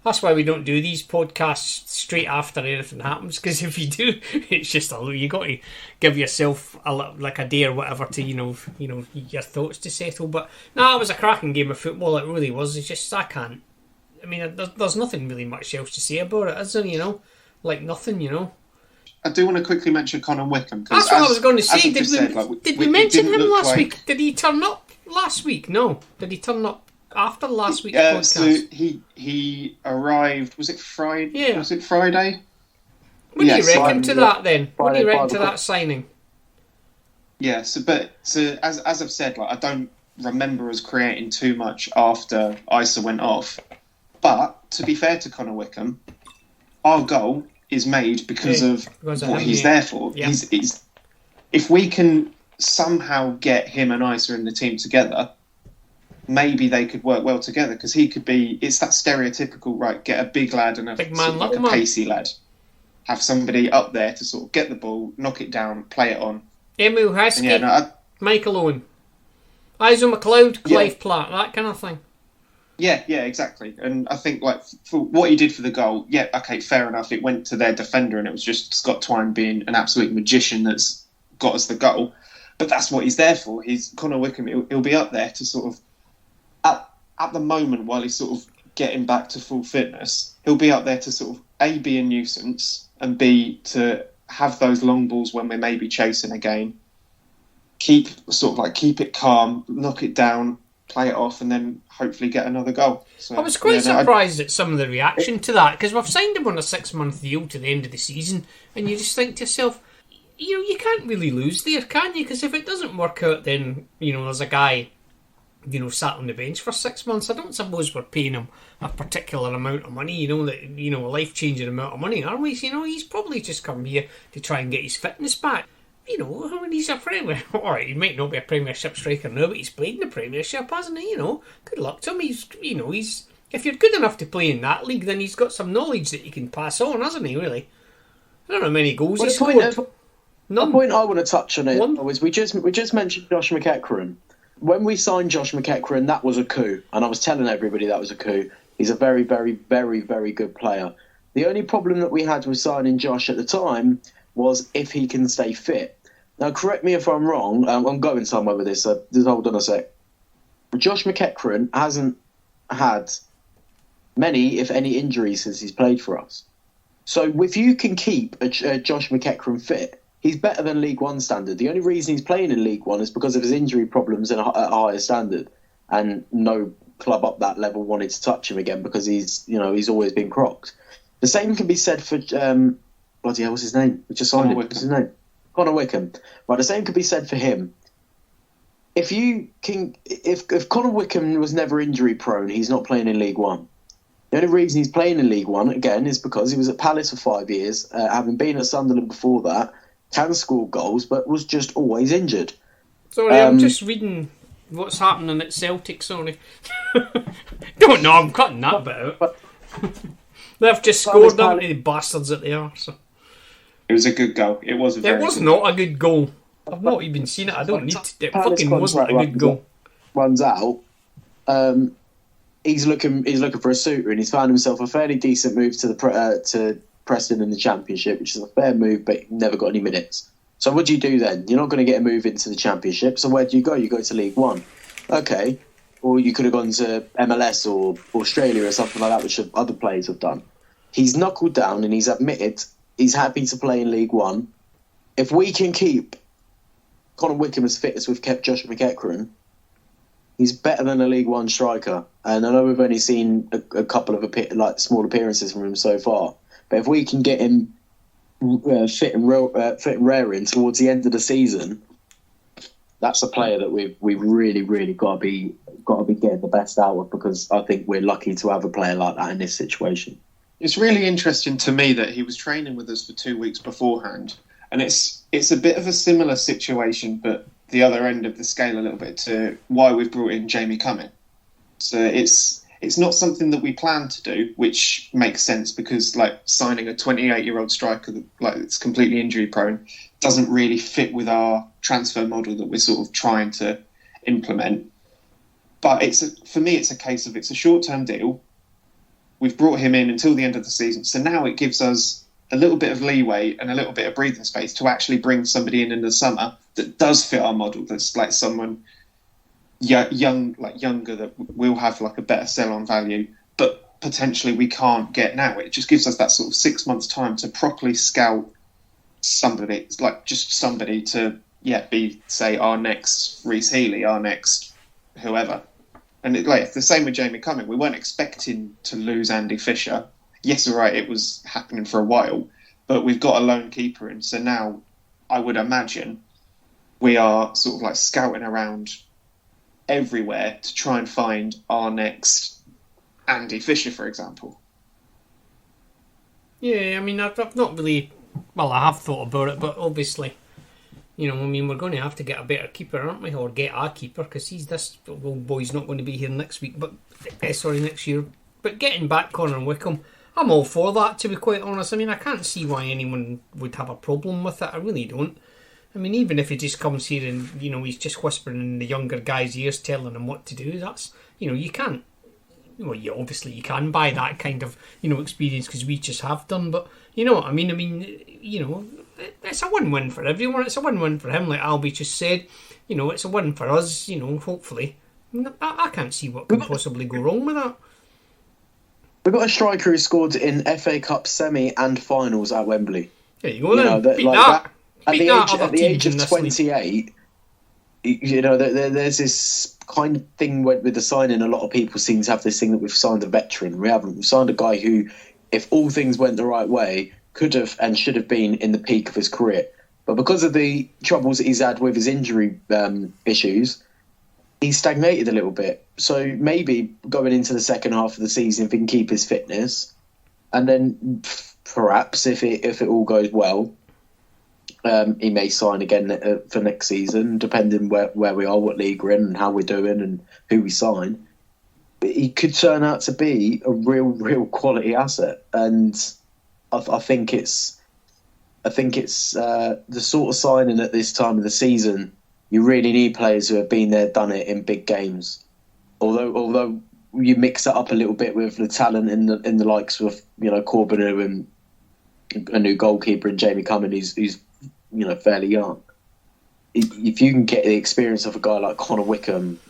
Speaker 2: That's why we don't do these podcasts straight after anything happens, because if you do, it's just you got to give yourself a day or whatever to your thoughts to settle. But no, it was a cracking game of football. It really was. It's just I can't. There's nothing really much else to say about it, is there? Like nothing.
Speaker 3: I do want to quickly mention Connor Wickham.
Speaker 2: That's what I was going to say. Did we mention him last week? Did he turn up last week? No. Did he turn up after last week's podcast?
Speaker 3: So he arrived. Was it Friday?
Speaker 2: Yeah.
Speaker 3: Was it Friday?
Speaker 2: What do you reckon to that then? What do you reckon to that signing?
Speaker 3: Yeah. So as I've said, I don't remember us creating too much after Isa went off. But to be fair to Connor Wickham, our goal is made because of what he's there for.
Speaker 2: Yeah.
Speaker 3: If we can somehow get him and Isa in the team together, maybe they could work well together, because he could be, it's that stereotypical, right, get a big lad and a pacey lad. Have somebody up there to sort of get the ball, knock it down, play it on.
Speaker 2: Emil Heskey, Michael Owen, Isa McLeod, Clive Platt, that kind of thing.
Speaker 3: Yeah, exactly. And I think for what he did for the goal, okay, fair enough. It went to their defender and it was just Scott Twine being an absolute magician that's got us the goal. But that's what he's there for. He's Connor Wickham. He'll be up there to sort of, at the moment while he's sort of getting back to full fitness, he'll be up there to sort of A, be a nuisance, and B, to have those long balls when we're maybe chasing a game. Keep it calm, knock it down, play it off, and then hopefully get another goal. So,
Speaker 2: I was quite surprised at some of the reaction to that, because we've signed him on a 6-month deal to the end of the season, and you just think to yourself, you can't really lose there, can you? Because if it doesn't work out, then there's a guy sat on the bench for 6 months. I don't suppose we're paying him a particular amount of money, a life-changing amount of money, are we? He's probably just come here to try and get his fitness back. He's a Premier. Alright, he might not be a Premiership striker now, but he's played in the Premiership, hasn't he? Good luck to him. He's if you're good enough to play in that league, then he's got some knowledge that he can pass on, hasn't he? Really, I don't know how many goals he scored.
Speaker 4: The point I want to touch on is we just mentioned Josh McEachran. When we signed Josh McEachran, that was a coup, and I was telling everybody that was a coup. He's a very, very, very, very good player. The only problem that we had with signing Josh at the time was if he can stay fit. Now, correct me if I'm wrong. I'm going somewhere with this, so just hold on a sec. Josh McEachran hasn't had many, if any, injuries since he's played for us. So if you can keep Josh McEachran fit, he's better than League One standard. The only reason he's playing in League One is because of his injury problems and a higher standard. And no club up that level wanted to touch him again because he's always been crocked. The same can be said for... bloody hell, what's his name? We just signed him. What's his name? Connor Wickham. Right, the same could be said for him. If Connor Wickham was never injury prone, he's not playing in League One. The only reason he's playing in League One, again, is because he was at Palace for 5 years, having been at Sunderland before that, can score goals, but was just always injured.
Speaker 2: Sorry, I'm just reading what's happening at Celtic, sorry. Don't know, I'm cutting that bit out. They've just scored, haven't they, the bastards that they are. So.
Speaker 3: It was a good goal. It was
Speaker 2: not a good goal. I've not even seen it. I don't need to. It fucking wasn't a good goal.
Speaker 4: Runs out. He's looking for a suitor, and he's found himself a fairly decent move to Preston in the Championship, which is a fair move, but never got any minutes. So what do you do then? You're not going to get a move into the Championship. So where do you go? You go to League One. Okay. Or you could have gone to MLS or Australia or something like that, which other players have done. He's knuckled down and he's admitted he's happy to play in League One. If we can keep Connor Wickham as fit as we've kept Josh McEachran, he's better than a League One striker. And I know we've only seen a couple of small appearances from him so far. But if we can get him fit and raring towards the end of the season, that's a player that we've really, really got to be getting the best out of, because I think we're lucky to have a player like that in this situation.
Speaker 3: It's really interesting to me that he was training with us for 2 weeks beforehand, and it's a bit of a similar situation, but the other end of the scale a little bit to why we've brought in Jamie Cumming. So it's not something that we plan to do, which makes sense because like signing a 28-year-old striker that's completely injury prone doesn't really fit with our transfer model that we're sort of trying to implement. But for me, it's a case of it's a short-term deal. We've brought him in until the end of the season, so now it gives us a little bit of leeway and a little bit of breathing space to actually bring somebody in the summer that does fit our model. That's like someone younger that will have like a better sell-on value, but potentially we can't get now. It just gives us that sort of 6 months time to properly scout somebody, like just somebody to be say our next Reece Healy, our next whoever. And it's the same with Jamie Cumming. We weren't expecting to lose Andy Fisher. Yes, all right, it was happening for a while, but we've got a lone keeper in. So now I would imagine we are sort of like scouting around everywhere to try and find our next Andy Fisher, for example.
Speaker 2: Yeah, I mean, I've not really... Well, I have thought about it, but obviously, we're going to have to get a better keeper, aren't we? Or get a keeper, because this old boy's not going to be here next week, next year. But getting back Connor Wickham, I'm all for that, to be quite honest. I mean, I can't see why anyone would have a problem with it. I really don't. I mean, even if he just comes here and, he's just whispering in the younger guy's ears, telling him what to do, that's, you can't, obviously you can buy that kind of, experience, because we just have done, but, you know what I mean? I mean, it's a win-win for everyone. It's a win-win for him, like Alby just said. It's a win for us, hopefully. I can't see what could possibly go wrong with that.
Speaker 4: We've got a striker who scored in FA Cup semi and finals at Wembley.
Speaker 2: There you go then. At
Speaker 4: the age of 28, there's this kind of thing with the signing. A lot of people seem to have this thing that we've signed a veteran. We haven't. We've signed a guy who, if all things went the right way, could have and should have been in the peak of his career. But because of the troubles that he's had with his injury issues, he's stagnated a little bit. So maybe going into the second half of the season, if he can keep his fitness, and then perhaps if it all goes well, he may sign again for next season, depending where we are, what league we're in, and how we're doing, and who we sign. But he could turn out to be a real quality asset, and I think it's the sort of signing at this time of the season. You really need players who have been there, done it in big games. Although you mix that up a little bit with the talent in the likes of Corbinu and a new goalkeeper in Jamie Cumming, who's fairly young. If you can get the experience of a guy like Connor Wickham,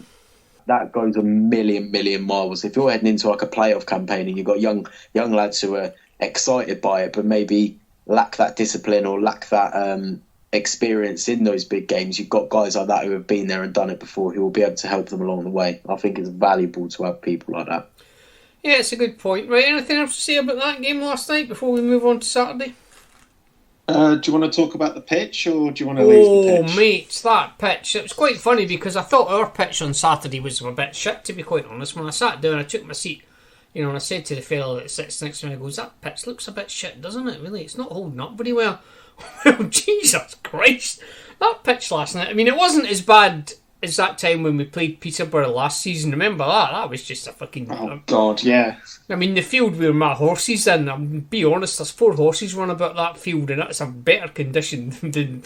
Speaker 4: that goes a million miles. If you're heading into like a playoff campaign and you've got young lads who are excited by it, but maybe lack that discipline or lack that experience in those big games, you've got guys like that who have been there and done it before who will be able to help them along the way. I think it's valuable to have people like that.
Speaker 2: Yeah, it's a good point. Right, anything else to say about that game last night before we move on to Saturday?
Speaker 3: Do you want to talk about the pitch, or do you want to leave the pitch?
Speaker 2: Oh, mate, that pitch. It was quite funny because I thought our pitch on Saturday was a bit shit, to be quite honest. When I sat down, I took my seat, and I said to the fellow that sits next to me, I goes, that pitch looks a bit shit, doesn't it, really? It's not holding up very well. Well, Jesus Christ. That pitch last night, I mean, it wasn't as bad as that time when we played Peterborough last season. Remember that? That was just a fucking...
Speaker 3: Oh, God, yeah.
Speaker 2: I mean, the field where my horses in, I'll be honest, there's 4 horses run about that field, and that's a better condition than,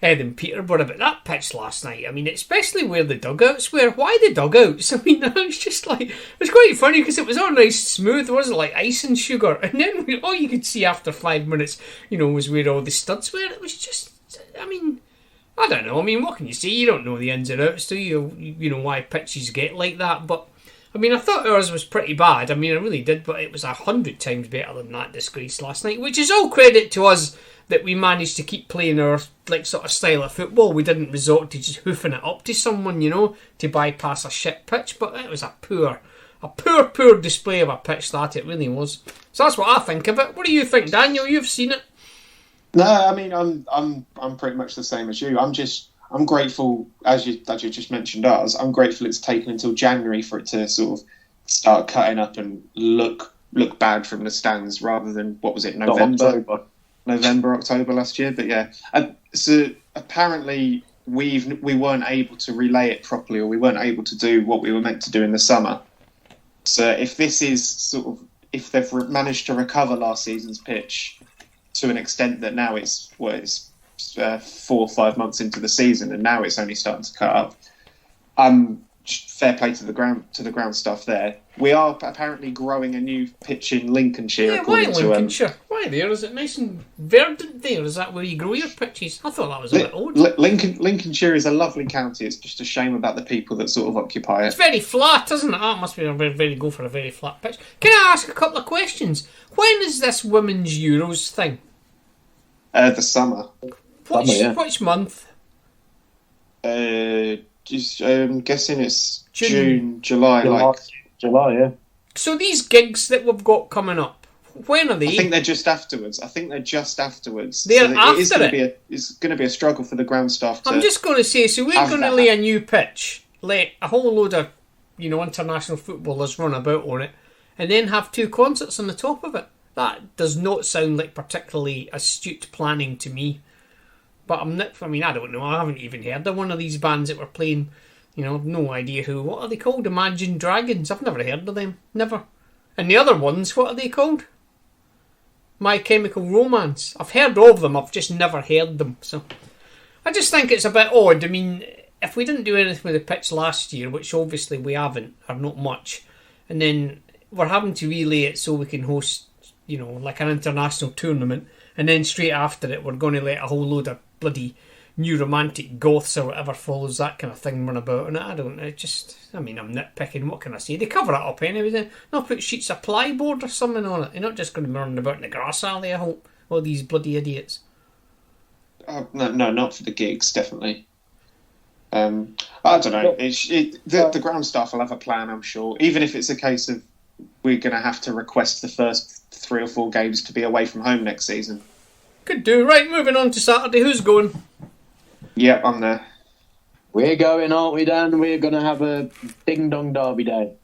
Speaker 2: than Peterborough. But that pitch last night, I mean, especially where the dugouts were. Why the dugouts? I mean, it was just like... It was quite funny because it was all nice smooth. It wasn't like ice and sugar. And then all you could see after 5 minutes, was where all the studs were. It was just I mean, I don't know. I mean, what can you say? You don't know the ins and outs, do you? You know why pitches get like that. But, I mean, I thought ours was pretty bad. I mean, I really did. But it was 100 times better than that disgrace last night. Which is all credit to us that we managed to keep playing our sort of style of football. We didn't resort to just hoofing it up to someone, to bypass a shit pitch. But it was a poor display of a pitch, that it really was. So that's what I think of it. What do you think, Daniel? You've seen it.
Speaker 3: No, I mean, I'm pretty much the same as you. I'm grateful, as you just mentioned ours. I'm grateful it's taken until January for it to sort of start cutting up and look bad from the stands, rather than, what was it, November, October last year. But yeah, so apparently we weren't able to relay it properly, or we weren't able to do what we were meant to do in the summer. So if this is if they've managed to recover last season's pitch to an extent that now it's 4 or 5 months into the season, and now it's only starting to cut up. Fair play to the ground stuff there. We are apparently growing a new pitch in Lincolnshire.
Speaker 2: Yeah, why Lincolnshire? Why there? Is it nice and verdant there? Is that where you grow your pitches? I thought that was a bit odd.
Speaker 3: Lincolnshire is a lovely county. It's just a shame about the people that sort of occupy it.
Speaker 2: It's very flat, isn't it? That must be a very go for a very flat pitch. Can I ask a couple of questions? When is this Women's Euros thing?
Speaker 3: The summer.
Speaker 2: Which month?
Speaker 3: I'm guessing it's June, July.
Speaker 4: July, yeah.
Speaker 2: So these gigs that we've got coming up, when are they?
Speaker 3: I think they're just afterwards.
Speaker 2: They're after it.
Speaker 3: It's going to be a struggle for the ground staff to...
Speaker 2: I'm just going to say, so we're going to lay a new pitch, let a whole load of, international footballers run about on it, and then have 2 concerts on the top of it. That does not sound like particularly astute planning to me. But I don't know. I haven't even heard of one of these bands that were playing. I've no idea who. What are they called? Imagine Dragons. I've never heard of them. Never. And the other ones, what are they called? My Chemical Romance. I've heard of them. I've just never heard them. So I just think it's a bit odd. I mean, if we didn't do anything with the pitch last year, which obviously we haven't, or not much, and then we're having to relay it so we can host, like an international tournament, and then straight after it, we're going to let a whole load of bloody new Romantic Goths or whatever follows that kind of thing run about. And I'm nitpicking. What can I say? They cover it up anyway. They'll put sheets of plyboard or something on it. They're not just going to be running about in the grass, are they? I hope. All these bloody idiots.
Speaker 3: No, not for the gigs, definitely. I don't know. The ground staff will have a plan, I'm sure. Even if it's a case of we're going to have to request the first 3 or 4 games to be away from home next season.
Speaker 2: Could do. Right, moving on to Saturday. Who's going?
Speaker 3: Yep, I'm there.
Speaker 4: We're going, aren't we, Dan? We're going to have a ding-dong derby day.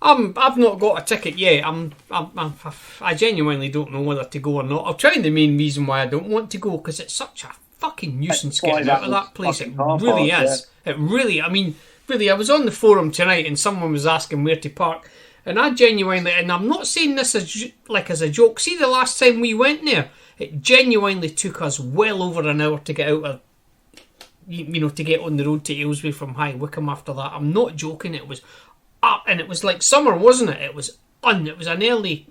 Speaker 2: I've not got a ticket yet. I genuinely don't know whether to go or not. I'll tell you the main reason why I don't want to go, because it's such a fucking nuisance getting out of that place. It really is. Yeah. It really, I was on the forum tonight and someone was asking where to park. And I genuinely, and I'm not saying this as a joke, see the last time we went there, it genuinely took us well over an hour to get out of, to get on the road to Aylesbury from High Wycombe after that. I'm not joking, it was up, and it was like summer, wasn't it? It was early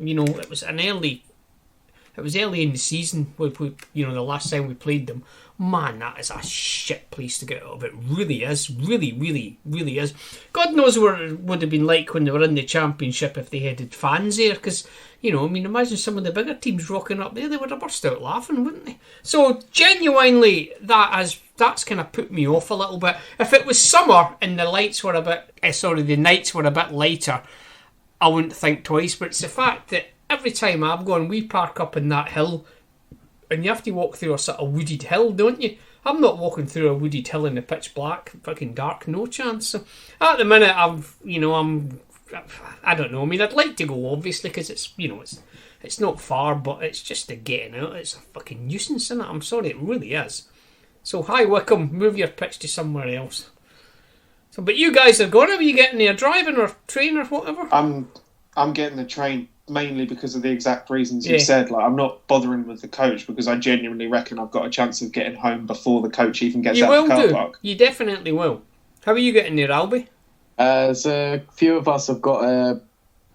Speaker 2: in the season, the last time we played them. Man, that is a shit place to get out of. It really is. Really, really, really is. God knows what it would have been like when they were in the Championship if they had fans there. Because, imagine some of the bigger teams rocking up there. They would have burst out laughing, wouldn't they? So, genuinely, that's kind of put me off a little bit. If it was summer and the nights were a bit lighter, I wouldn't think twice. But it's the fact that every time I've gone, we park up in that hill, and you have to walk through a sort of wooded hill, don't you? I'm not walking through a wooded hill in the pitch black, fucking dark, no chance. So at the minute, I don't know. I mean, I'd like to go, obviously, because it's not far, but it's just the getting out. It's a fucking nuisance, isn't it? I'm sorry, it really is. So, High Wycombe, move your pitch to somewhere else. So, but you guys are going. Are you getting there driving or train or whatever?
Speaker 3: I'm getting the train. Mainly because of the exact reasons you said. Like, I'm not bothering with the coach because I genuinely reckon I've got a chance of getting home before the coach even gets out of the car park.
Speaker 2: You definitely will. How are you getting there, Alby?
Speaker 4: So a few of us have got a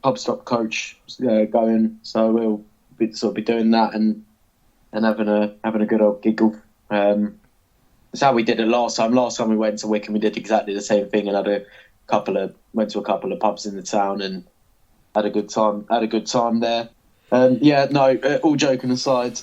Speaker 4: pub stop coach going, so we'll be doing that and having a good old giggle It's how we did it last time. Last time we went to Wycombe, we did exactly the same thing and went to a couple of pubs in the town and had a good time. There. All joking aside,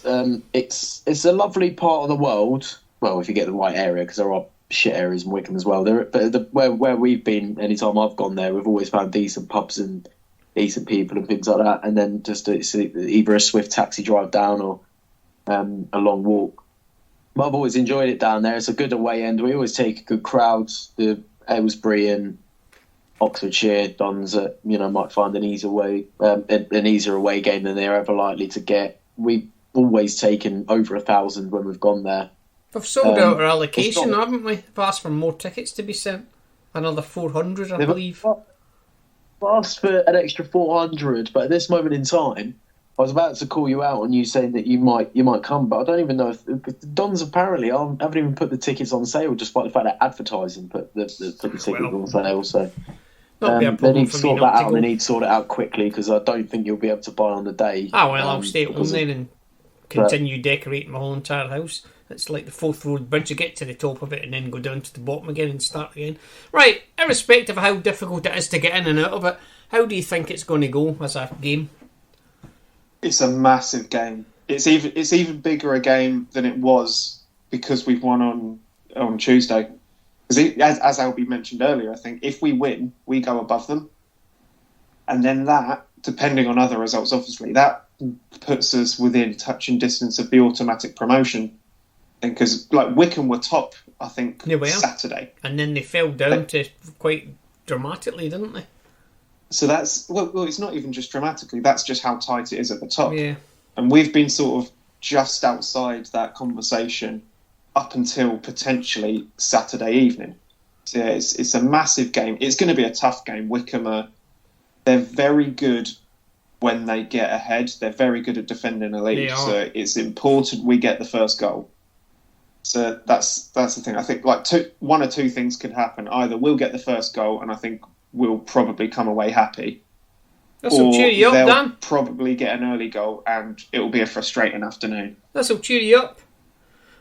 Speaker 4: it's a lovely part of the world. Well, if you get the right area, because there are shit areas in Wycombe as well. Where we've been, anytime I've gone there, we've always found decent pubs and decent people and things like that. And then it's either a swift taxi drive down or a long walk. But I've always enjoyed it down there. It's a good away end. We always take good crowds. The Aylesbury and Oxfordshire Dons that might find an easier away game than they're ever likely to get. We've always taken over 1,000 when we've gone there.
Speaker 2: We've sold out our allocation, haven't we? We've asked for more tickets to be sent. Another 400, I believe.
Speaker 4: I've asked for an extra 400, but at this moment in time, I was about to call you out on you saying that you might come, but I don't even know if the Dons apparently haven't even put the tickets on sale, despite the fact that advertising put the tickets on sale. So they need to sort that out. They need to sort it out quickly because I don't think you'll be able to buy on the day.
Speaker 2: I'll stay at home then and continue decorating my whole entire house. It's like the Forth Road Bridge. You get to the top of it and then go down to the bottom again and start again. Right, irrespective of how difficult it is to get in and out of it, how do you think it's going to go as a game?
Speaker 3: It's a massive game. It's even bigger a game than it was because we've won on Tuesday. Because as Alby mentioned earlier, I think if we win, we go above them. And then that, depending on other results, obviously, that puts us within touching distance of the automatic promotion. Because Wycombe were top, I think, Saturday.
Speaker 2: And then they fell down to quite dramatically, didn't they?
Speaker 3: So that's, well, it's not even just dramatically, that's just how tight it is at the top.
Speaker 2: Yeah.
Speaker 3: And we've been sort of just outside that conversation up until potentially Saturday evening. So yeah, it's a massive game. It's going to be a tough game. Wycombe, they're very good when they get ahead. They're very good at defending a lead. So it's important we get the first goal. So that's the thing. I think one or two things could happen. Either we'll get the first goal, and I think we'll probably come away happy.
Speaker 2: This'll cheer you up,
Speaker 3: they'll
Speaker 2: Dan.
Speaker 3: probably get an early goal, and it'll be a frustrating afternoon.
Speaker 2: This'll cheer you up.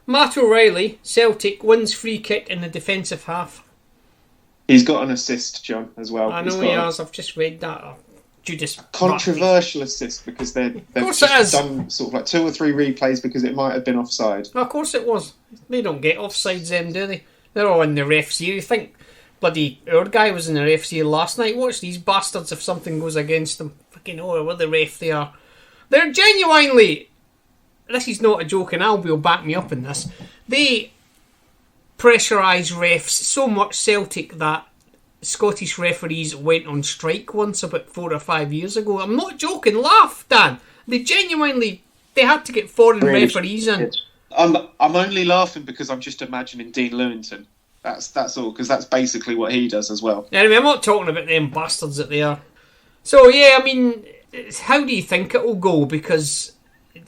Speaker 2: Matt O'Reilly, Celtic, wins free kick in the defensive half.
Speaker 3: He's got an assist, John, as well.
Speaker 2: I know he has. I've just read that.
Speaker 3: Controversial assist because they've just done sort of 2 or 3 replays because it might have been offside.
Speaker 2: Well, of course it was. They don't get offsides then, do they? They're all in the ref's ear. You think bloody our guy was in the ref's ear last night? Watch these bastards if something goes against them. Fucking what the ref they are. They're genuinely... This is not a joke, and Alby will back me up in this. They pressurise refs so much, Celtic, that Scottish referees went on strike once about 4 or 5 years ago. I'm not joking. Laugh, Dan. They had to get foreign referees in.
Speaker 3: I'm only laughing because I'm just imagining Dean Lewington. That's all, because that's basically what he does as well.
Speaker 2: Anyway, I'm not talking about them bastards that they are. So yeah, I mean, how do you think it will go? Because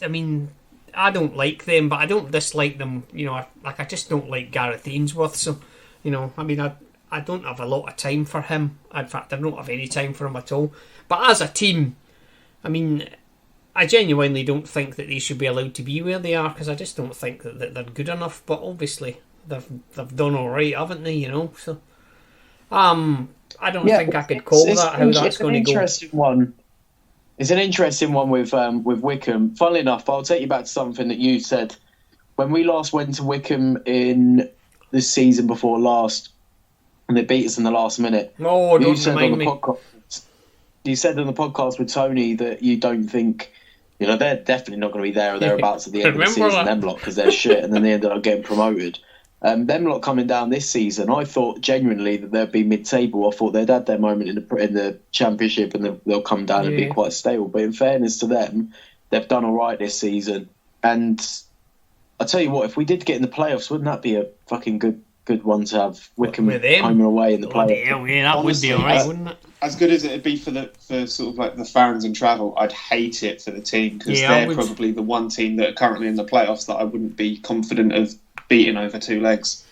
Speaker 2: I mean, I don't like them, but I don't dislike them. I just don't like Gareth Ainsworth. So, I mean, I don't have a lot of time for him. In fact, I don't have any time for him at all. But as a team, I mean, I genuinely don't think that they should be allowed to be where they are, because I just don't think that they're good enough. But obviously, they've done all right, haven't they? So, I don't think I could call that how that's going to go.
Speaker 4: It's an interesting one with Wycombe. Funnily enough, I'll take you back to something that you said when we last went to Wycombe in the season before last. And they beat us in the last minute.
Speaker 2: Oh, don't remind me.
Speaker 4: You said on the podcast with Tony that you don't think, they're definitely not going to be there or thereabouts at the end of the season, them lot, because they're shit, and then they ended up getting promoted. Them lot coming down this season, I thought genuinely that they'd be mid-table. I thought they'd had their moment in the Championship and they'll come down and be quite stable. But in fairness to them, they've done all right this season. And I tell you what, if we did get in the playoffs, wouldn't that be a fucking good one to have Wycombe home and away in the playoffs?
Speaker 2: Yeah, that would be alright, wouldn't it?
Speaker 3: As good as it'd be for sort of the fans and travel, I'd hate it for the team because they're probably the one team that are currently in the playoffs that I wouldn't be confident of beating over 2 legs.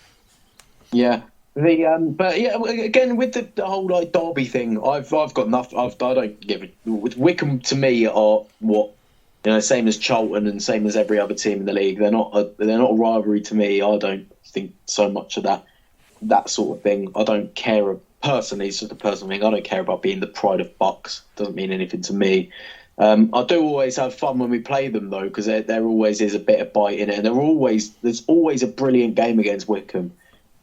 Speaker 4: Yeah, but yeah, again with the whole derby thing, I've got nothing. I don't give it. With Wycombe to me are what same as Charlton and same as every other team in the league. They're not a rivalry to me. I don't think so much of that sort of thing. I don't care personally. It's just a personal thing. I don't care about being the pride of Bucks. Doesn't mean anything to me. I do always have fun when we play them though, because there always is a bit of bite in it, and there's always a brilliant game against Wycombe.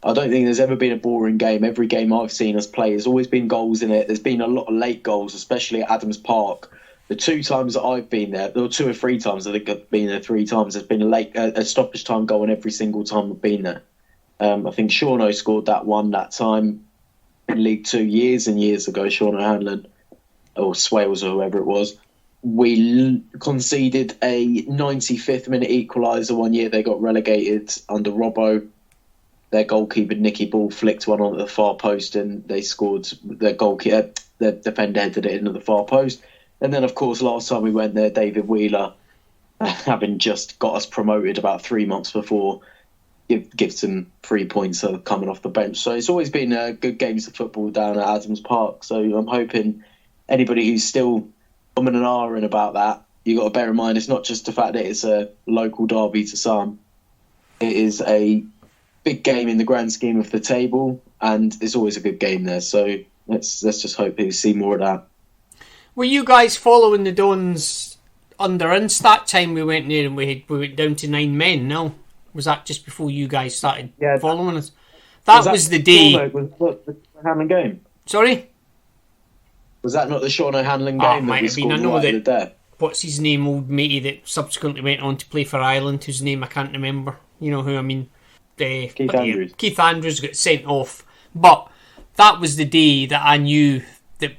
Speaker 4: I don't think there's ever been a boring game. Every game I've seen us play, there's always been goals in it. There's been a lot of late goals, especially at Adams Park. The 2 times that I've been there, or 2 or 3 times, I think I've been there 3 times, there's been a stoppage time goal in every single time I've been there. I think Sean scored that one that time in League 2 years and years ago, Sean O'Hanlon, or Swales or whoever it was. We conceded a 95th minute equaliser one year. They got relegated under Robbo. Their goalkeeper, Nicky Ball, flicked one onto the far post and they scored. Their goalkeeper, the defender headed it into the far post. And then, of course, last time we went there, David Wheeler, having just got us promoted about 3 months before, gives them 3 points coming off the bench. So it's always been good games of football down at Adams Park. So I'm hoping anybody who's still umming and ahhing about that, you got to bear in mind it's not just the fact that it's a local derby to some. It is a big game in the grand scheme of the table, and it's always a good game there. So let's just hope we see more of that.
Speaker 2: Were you guys following the Dons under Ince that time we went there and we went down to 9 men? No, was that just before you guys started following us? That was the day.
Speaker 4: Was the Hanlon game?
Speaker 2: Sorry.
Speaker 4: Was that not the Sean O'Hanlon game?
Speaker 2: Might have been. I know that. What's his name, old matey that subsequently went on to play for Ireland, whose name I can't remember. You know who I mean?
Speaker 4: Keith Andrews.
Speaker 2: Keith Andrews got sent off, but that was the day that I knew that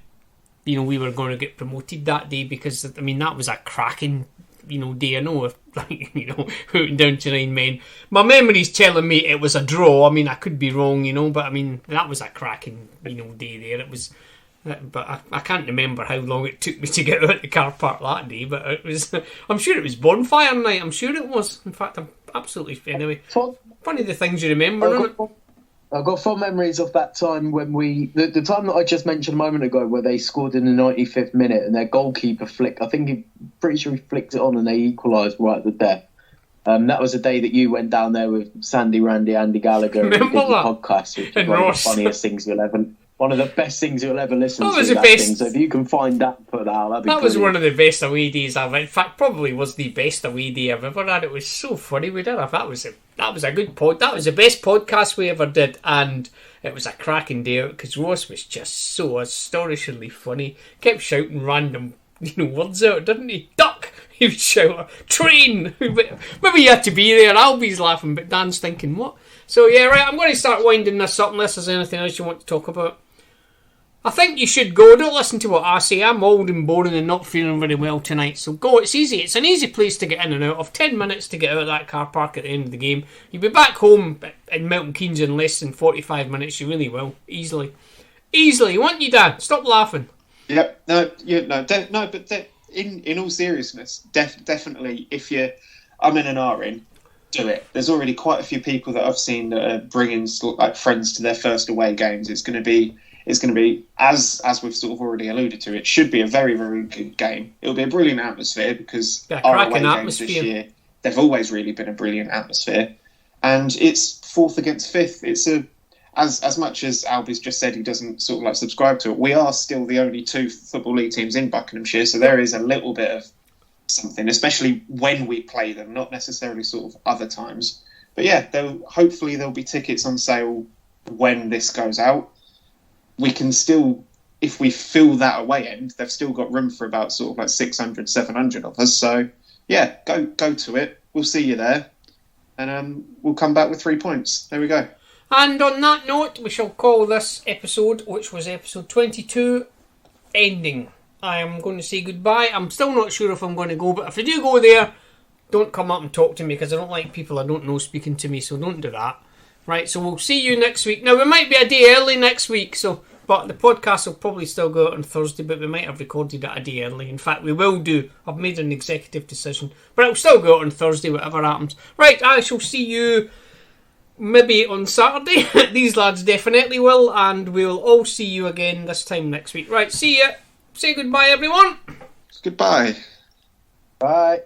Speaker 2: we were going to get promoted that day, because that was a cracking day. I know hooting down to 9 men. My memory's telling me it was a draw. I could be wrong, but that was a cracking day there. It was. But I can't remember how long it took me to get out of the car park that day. But it was. I'm sure it was bonfire night. I'm sure it was. In fact, I'm absolutely anyway. Funny the things you remember.
Speaker 4: I've got fond memories of that time when the time that I just mentioned a moment ago, where they scored in the 95th minute and their goalkeeper flicked. I think pretty sure he flicked it on and they equalised right at the death. That was the day that you went down there with Sandy, Randy, Andy Gallagher, and did the podcast, which is one of the funniest things you'll ever. One of the best things you'll ever listen to. That thing. So if you can find that, put that out. That'd be
Speaker 2: that
Speaker 4: brilliant.
Speaker 2: Was one of the best away days I've. In fact, probably was the best away day I've ever had. It was so funny. We did. That was a good pod. That was the best podcast we ever did, and it was a cracking day out because Ross was just so astonishingly funny. Kept shouting random words out, didn't he? Duck. He would shout train. Maybe you had to be there. Alby's laughing, but Dan's thinking what? So yeah, right. I'm going to start winding this up unless there's anything else you want to talk about. I think you should go. Don't listen to what I say. I'm old and boring and not feeling very well tonight. So go. It's easy. It's an easy place to get in and out of. 10 minutes to get out of that car park at the end of the game. You'll be back home in Milton Keynes in less than 45 minutes. You really will. Easily. Won't you, Dan? Stop laughing.
Speaker 3: Yep. But in all seriousness, definitely, if you're umming and ahhing, do it. There's already quite a few people that I've seen that are bringing friends to their first away games. It's going to be, as we've sort of already alluded to, it should be a very, very good game. It'll be a brilliant atmosphere because our away games this year, they've always really been a brilliant atmosphere. And it's 4th against 5th. It's as much as Alby's just said he doesn't sort of subscribe to it, we are still the only 2 Football League teams in Buckinghamshire, so there is a little bit of something, especially when we play them, not necessarily sort of other times. But yeah, hopefully there'll be tickets on sale when this goes out. We can still, if we fill that away end, they've still got room for about sort of 600, 700 of us. So yeah, go to it. We'll see you there. And we'll come back with 3 points. There we go.
Speaker 2: And on that note, we shall call this episode, which was episode 22, ending. I am going to say goodbye. I'm still not sure if I'm going to go, but if I do go there, don't come up and talk to me because I don't like people I don't know speaking to me, so don't do that. Right, so we'll see you next week. Now, we might be a day early next week, but the podcast will probably still go out on Thursday, but we might have recorded it a day early. In fact, we will do. I've made an executive decision, but it'll still go out on Thursday, whatever happens. Right, I shall see you maybe on Saturday. These lads definitely will, and we'll all see you again this time next week. Right, see ya. Say goodbye, everyone.
Speaker 3: Goodbye. Bye.